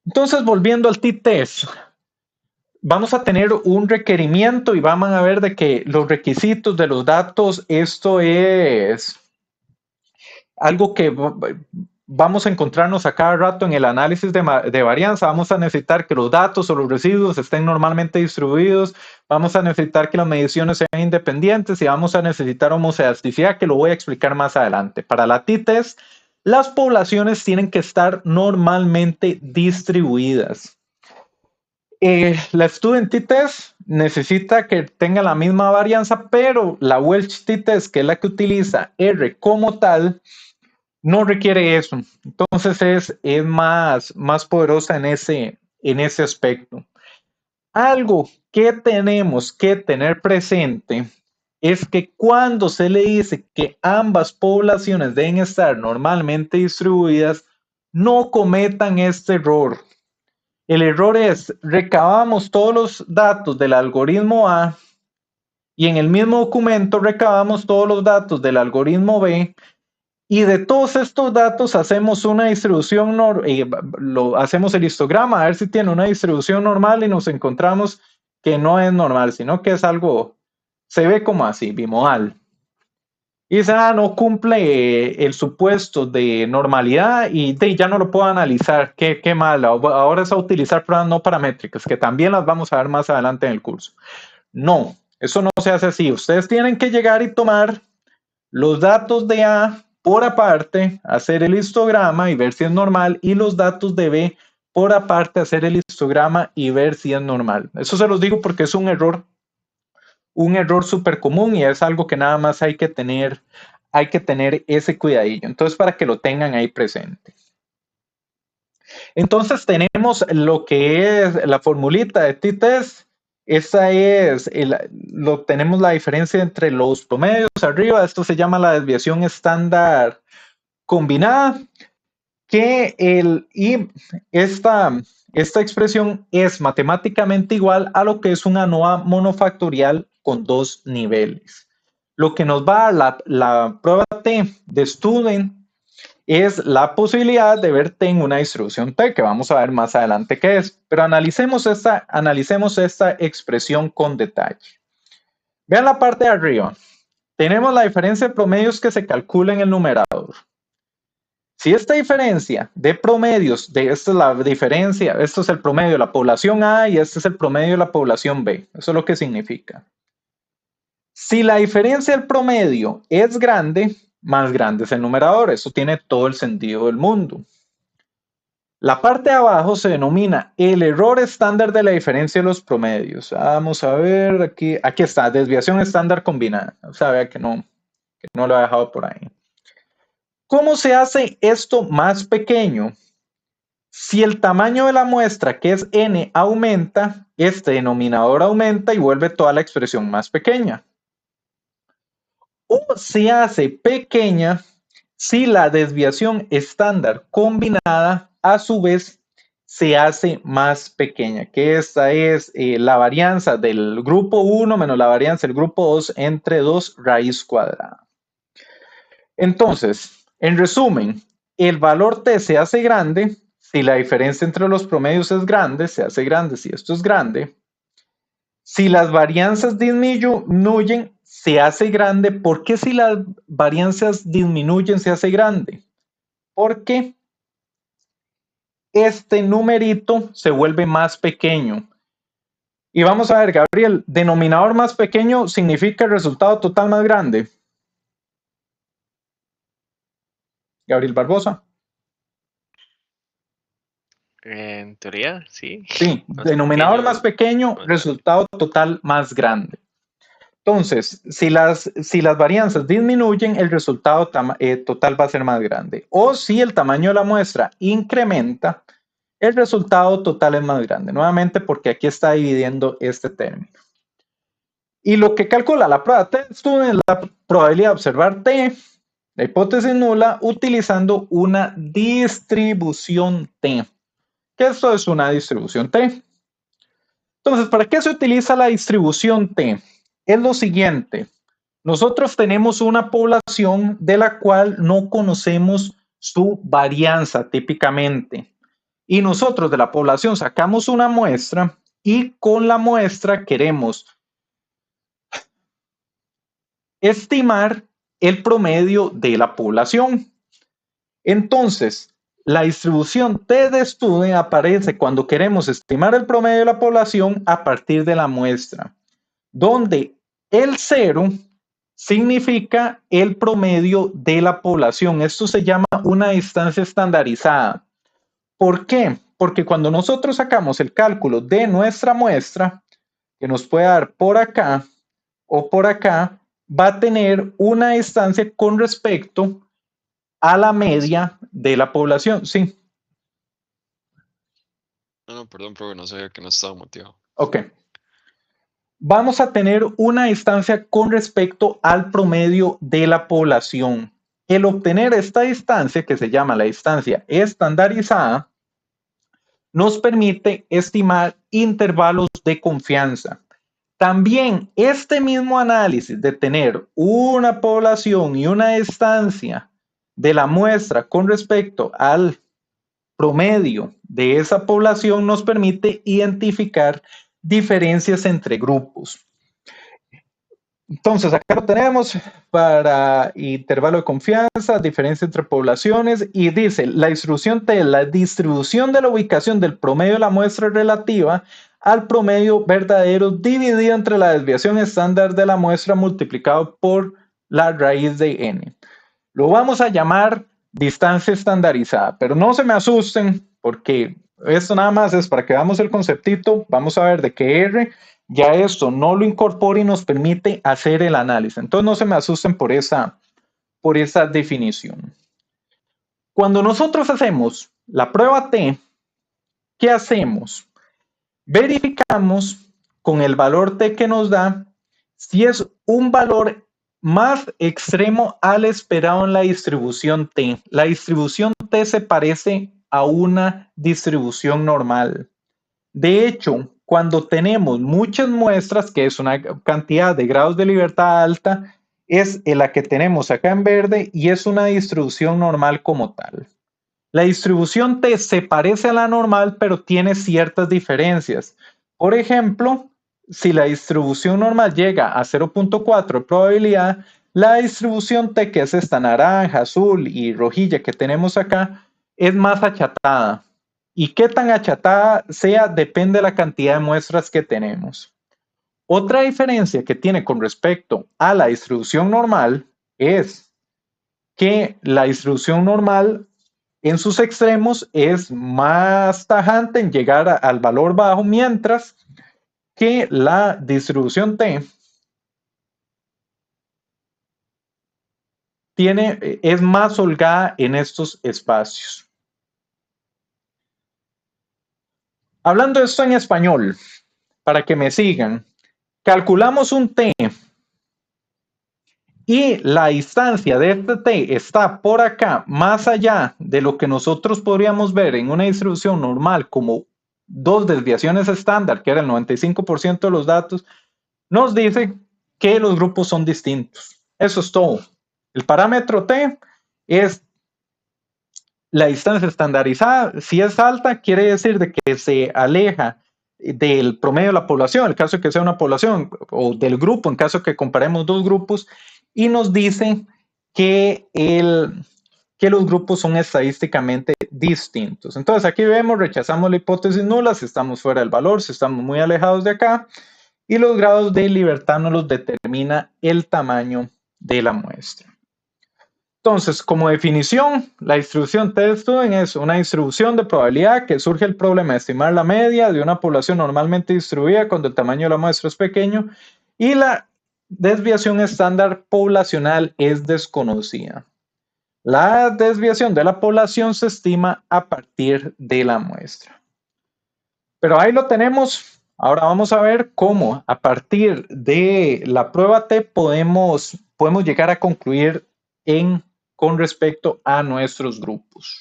Entonces, volviendo al t-test, vamos a tener un requerimiento y vamos a ver de que los requisitos de los datos, esto es algo que vamos a encontrarnos a cada rato en el análisis de varianza. Vamos a necesitar que los datos o los residuos estén normalmente distribuidos, vamos a necesitar que las mediciones sean independientes y vamos a necesitar homocedasticidad, que lo voy a explicar más adelante. Para la t-test, las poblaciones tienen que estar normalmente distribuidas. La student t-test necesita que tenga la misma varianza, pero la Welch t-test, que es la que utiliza R como tal, no requiere eso. Entonces es más poderosa en ese aspecto. Algo que tenemos que tener presente es que cuando se le dice que ambas poblaciones deben estar normalmente distribuidas, no cometan este error. El error es, recabamos todos los datos del algoritmo A y en el mismo documento recabamos todos los datos del algoritmo B y de todos estos datos hacemos una distribución, hacemos el histograma a ver si tiene una distribución normal y nos encontramos que no es normal, sino que es algo, se ve como así, bimodal. Y dice, no cumple el supuesto de normalidad y ya no lo puedo analizar. Qué mal. Ahora es a utilizar pruebas no paramétricas, que también las vamos a ver más adelante en el curso. No, eso no se hace así. Ustedes tienen que llegar y tomar los datos de A por aparte, hacer el histograma y ver si es normal, y los datos de B por aparte, hacer el histograma y ver si es normal. Eso se los digo porque es un error súper común y es algo que nada más hay que tener ese cuidadillo. Entonces, para que lo tengan ahí presente. Entonces, tenemos lo que es la formulita de t-test. Esa es, tenemos la diferencia entre los promedios arriba. Esto se llama la desviación estándar combinada. Esta expresión es matemáticamente igual a lo que es una ANOVA monofactorial con dos niveles. Lo que nos va a dar la prueba T de student es la posibilidad de ver T en una distribución T, que vamos a ver más adelante qué es. Pero analicemos esta expresión con detalle. Vean la parte de arriba. Tenemos la diferencia de promedios que se calcula en el numerador. Si esta diferencia de promedios, esta es la diferencia, esto es el promedio de la población A y este es el promedio de la población B. Eso es lo que significa. Si la diferencia del promedio es grande, más grande es el numerador. Eso tiene todo el sentido del mundo. La parte de abajo se denomina el error estándar de la diferencia de los promedios. Vamos a ver, aquí está, desviación estándar combinada. O sea, vea que no lo he dejado por ahí. ¿Cómo se hace esto más pequeño? Si el tamaño de la muestra, que es n, aumenta, este denominador aumenta y vuelve toda la expresión más pequeña. O se hace pequeña si la desviación estándar combinada a su vez se hace más pequeña, que esta es la varianza del grupo 1 menos la varianza del grupo 2 entre 2 raíz cuadrada. Entonces, en resumen, el valor T se hace grande si la diferencia entre los promedios es grande, se hace grande si esto es grande. Si las varianzas disminuyen, se hace grande. ¿Por qué si las varianzas disminuyen se hace grande? Porque este numerito se vuelve más pequeño. Y vamos a ver, Gabriel, denominador más pequeño significa el resultado total más grande. Gabriel Barbosa. En teoría, sí. Sí, denominador más pequeño, resultado total más grande. Entonces, si las varianzas disminuyen, el resultado total va a ser más grande. O si el tamaño de la muestra incrementa, el resultado total es más grande. Nuevamente, porque aquí está dividiendo este término. Y lo que calcula la prueba T es la probabilidad de observar T, la hipótesis nula, utilizando una distribución T. Que esto es una distribución T. Entonces, ¿para qué se utiliza la distribución T? Es lo siguiente. Nosotros tenemos una población de la cual no conocemos su varianza típicamente. y nosotros de la población sacamos una muestra y con la muestra queremos estimar el promedio de la población. Entonces, la distribución T de Student aparece cuando queremos estimar el promedio de la población a partir de la muestra, donde el 0 significa el promedio de la población. Esto se llama una distancia estandarizada. ¿Por qué? Porque cuando nosotros sacamos el cálculo de nuestra muestra, que nos puede dar por acá o por acá, va a tener una distancia con respecto a la media de la población. Sí. No, perdón, pero no sabía que no estaba motivado. Ok. Vamos a tener una distancia con respecto al promedio de la población. El obtener esta distancia, que se llama la distancia estandarizada, nos permite estimar intervalos de confianza. También este mismo análisis de tener una población y una distancia de la muestra con respecto al promedio de esa población nos permite identificar diferencias entre grupos. Entonces, acá lo tenemos para intervalo de confianza, diferencia entre poblaciones, y dice la distribución T, la distribución de la ubicación del promedio de la muestra relativa al promedio verdadero dividido entre la desviación estándar de la muestra multiplicado por la raíz de n. Lo vamos a llamar distancia estandarizada, pero no se me asusten porque esto nada más es para que veamos el conceptito. Vamos a ver de que R ya esto no lo incorpora y nos permite hacer el análisis. Entonces no se me asusten por esa definición. Cuando nosotros hacemos la prueba T, ¿qué hacemos? Verificamos con el valor T que nos da si es un valor más extremo al esperado en la distribución T. La distribución T se parece a una distribución normal. De hecho, cuando tenemos muchas muestras, que es una cantidad de grados de libertad alta, es la que tenemos acá en verde y es una distribución normal como tal. La distribución T se parece a la normal, pero tiene ciertas diferencias. Por ejemplo, si la distribución normal llega a 0.4 de probabilidad, la distribución T, que es esta naranja, azul y rojilla que tenemos acá, es más achatada. Y qué tan achatada sea depende de la cantidad de muestras que tenemos. Otra diferencia que tiene con respecto a la distribución normal es que la distribución normal en sus extremos es más tajante en llegar al valor bajo, mientras que la distribución T es más holgada en estos espacios. Hablando de esto en español, para que me sigan, calculamos un T y la distancia de este T está por acá, más allá de lo que nosotros podríamos ver en una distribución normal como dos desviaciones estándar, que era el 95% de los datos, nos dice que los grupos son distintos. Eso es todo. El parámetro T es la distancia estandarizada. Si es alta, quiere decir de que se aleja del promedio de la población, en el caso de que sea una población, o del grupo, en caso de que comparemos dos grupos, y nos dice que los grupos son estadísticamente distintos. Entonces aquí vemos, rechazamos la hipótesis nula si estamos fuera del valor, si estamos muy alejados de acá, y los grados de libertad nos los determina el tamaño de la muestra. Entonces, como definición, la distribución T-Student es una distribución de probabilidad que surge el problema de estimar la media de una población normalmente distribuida cuando el tamaño de la muestra es pequeño y la desviación estándar poblacional es desconocida. La desviación de la población se estima a partir de la muestra. Pero ahí lo tenemos. Ahora vamos a ver cómo a partir de la prueba T podemos llegar a concluir con respecto a nuestros grupos.